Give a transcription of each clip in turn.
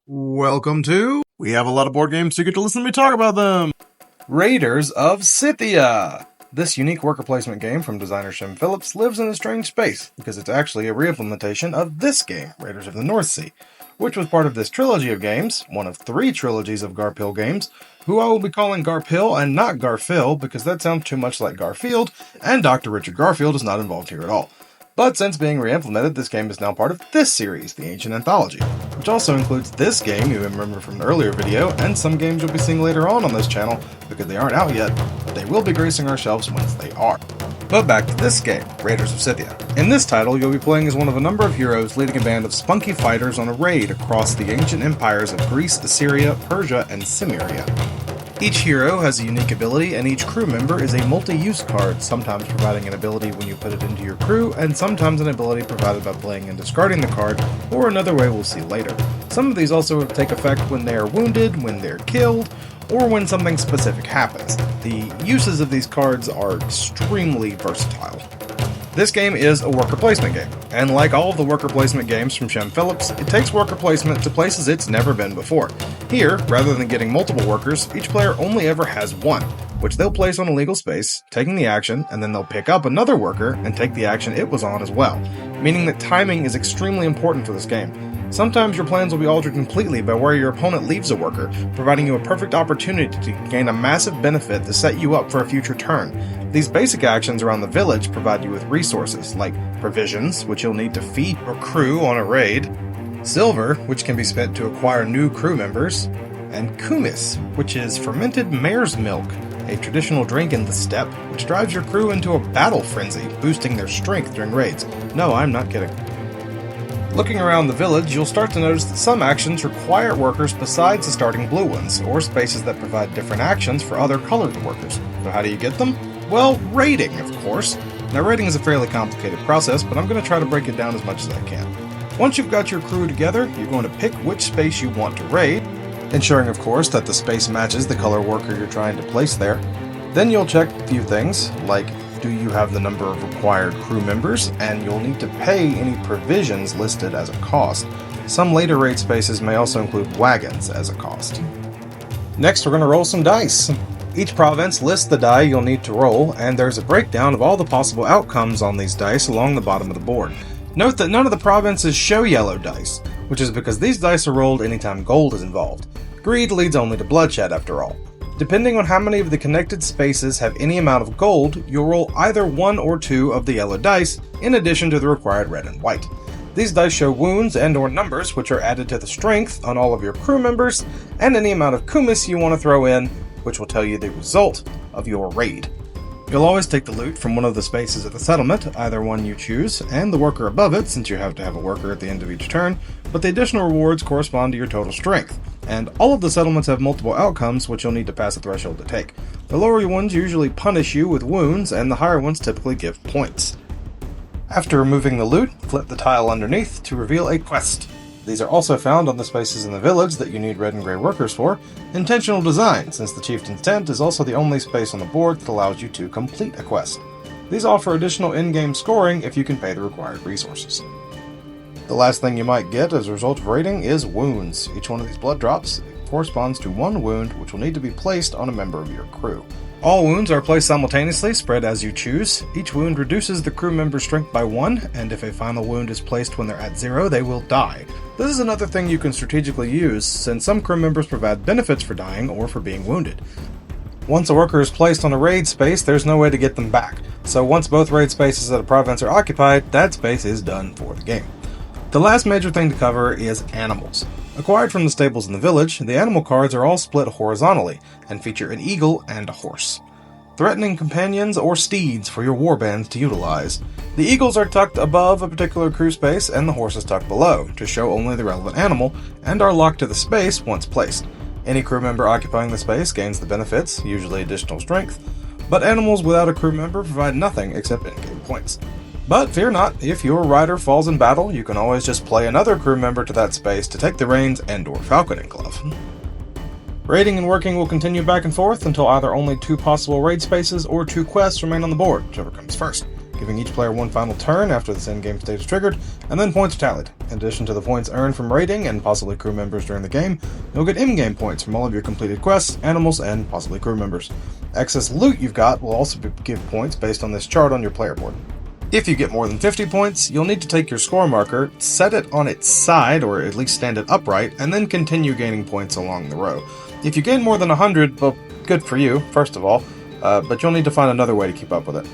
Welcome to... We have a lot of board games, so you get to listen to me talk about them! Raiders of Scythia! This unique worker placement game from designer Shem Phillips lives in a strange space, because it's actually a reimplementation of this game, Raiders of the North Sea, which was part of this trilogy of games, one of 3 trilogies of Garphill Games, who I will be calling Garphill and not Garphill, because that sounds too much like Garfield, and Dr. Richard Garfield is not involved here at all. But since being re-implemented, this game is now part of this series, the Ancient Anthology, which also includes this game you remember from the earlier video, and some games you'll be seeing later on this channel, because they aren't out yet, but they will be gracing our shelves once they are. But back to this game, Raiders of Scythia. In this title, you'll be playing as one of a number of heroes leading a band of spunky fighters on a raid across the ancient empires of Greece, Assyria, Persia, and Cimmeria. Each hero has a unique ability, and each crew member is a multi-use card, sometimes providing an ability when you put it into your crew, and sometimes an ability provided by playing and discarding the card, or another way we'll see later. Some of these also take effect when they are wounded, when they're killed, or when something specific happens. The uses of these cards are extremely versatile. This game is a worker placement game, and like all of the worker placement games from Shem Phillips, it takes worker placement to places it's never been before. Here, rather than getting multiple workers, each player only ever has one, which they'll place on a legal space, taking the action, and then they'll pick up another worker and take the action it was on as well, meaning that timing is extremely important for this game. Sometimes your plans will be altered completely by where your opponent leaves a worker, providing you a perfect opportunity to gain a massive benefit to set you up for a future turn. These basic actions around the village provide you with resources, like provisions, which you'll need to feed your crew on a raid, silver, which can be spent to acquire new crew members, and kumis, which is fermented mare's milk, a traditional drink in the steppe, which drives your crew into a battle frenzy, boosting their strength during raids. No, I'm not kidding. Looking around the village, you'll start to notice that some actions require workers besides the starting blue ones, or spaces that provide different actions for other colored workers. So how do you get them? Well, raiding, of course. Now, raiding is a fairly complicated process, but I'm going to try to break it down as much as I can. Once you've got your crew together, you're going to pick which space you want to raid, ensuring, of course, that the space matches the color worker you're trying to place there. Then you'll check a few things, like do you have the number of required crew members, and you'll need to pay any provisions listed as a cost. Some later raid spaces may also include wagons as a cost. Next, we're going to roll some dice. Each province lists the die you'll need to roll, and there's a breakdown of all the possible outcomes on these dice along the bottom of the board. Note that none of the provinces show yellow dice, which is because these dice are rolled anytime gold is involved. Greed leads only to bloodshed, after all. Depending on how many of the connected spaces have any amount of gold, you'll roll either 1 or 2 of the yellow dice, in addition to the required red and white. These dice show wounds and or numbers, which are added to the strength on all of your crew members, and any amount of kumis you want to throw in, which will tell you the result of your raid. You'll always take the loot from one of the spaces of the settlement, either one you choose, and the worker above it, since you have to have a worker at the end of each turn, but the additional rewards correspond to your total strength. And all of the settlements have multiple outcomes, which you'll need to pass a threshold to take. The lower ones usually punish you with wounds, and the higher ones typically give points. After removing the loot, flip the tile underneath to reveal a quest. These are also found on the spaces in the village that you need red and gray workers for. Intentional design, since the chieftain's tent is also the only space on the board that allows you to complete a quest. These offer additional in-game scoring if you can pay the required resources. The last thing you might get as a result of raiding is wounds. Each one of these blood drops corresponds to 1 wound, which will need to be placed on a member of your crew. All wounds are placed simultaneously, spread as you choose. Each wound reduces the crew member's strength by 1, and if a final wound is placed when they're at 0, they will die. This is another thing you can strategically use, since some crew members provide benefits for dying or for being wounded. Once a worker is placed on a raid space, there's no way to get them back, so once both raid spaces at a province are occupied, that space is done for the game. The last major thing to cover is animals. Acquired from the stables in the village, the animal cards are all split horizontally, and feature an eagle and a horse. Threatening companions or steeds for your warbands to utilize. The eagles are tucked above a particular crew space, and the horse is tucked below, to show only the relevant animal, and are locked to the space once placed. Any crew member occupying the space gains the benefits, usually additional strength, but animals without a crew member provide nothing except in-game points. But fear not, if your rider falls in battle, you can always just play another crew member to that space to take the reins and or falconing glove. Raiding and working will continue back and forth until either only 2 possible raid spaces or 2 quests remain on the board, whichever comes first. giving each player one final turn after this endgame stage is triggered, and then points are tallied. In addition to the points earned from raiding and possibly crew members during the game, you'll get in-game points from all of your completed quests, animals, and possibly crew members. Excess loot you've got will also give points based on this chart on your player board. If you get more than 50 points, you'll need to take your score marker, set it on its side, or at least stand it upright, and then continue gaining points along the row. If you gain more than 100, well, good for you, first of all, but you'll need to find another way to keep up with it.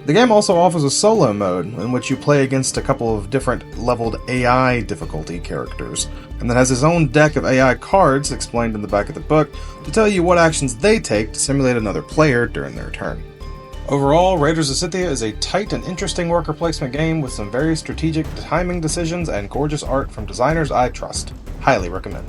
The game also offers a solo mode, in which you play against a couple of different leveled AI difficulty characters, and that has its own deck of AI cards explained in the back of the book to tell you what actions they take to simulate another player during their turn. Overall, Raiders of Scythia is a tight and interesting worker placement game with some very strategic timing decisions and gorgeous art from designers I trust. Highly recommend.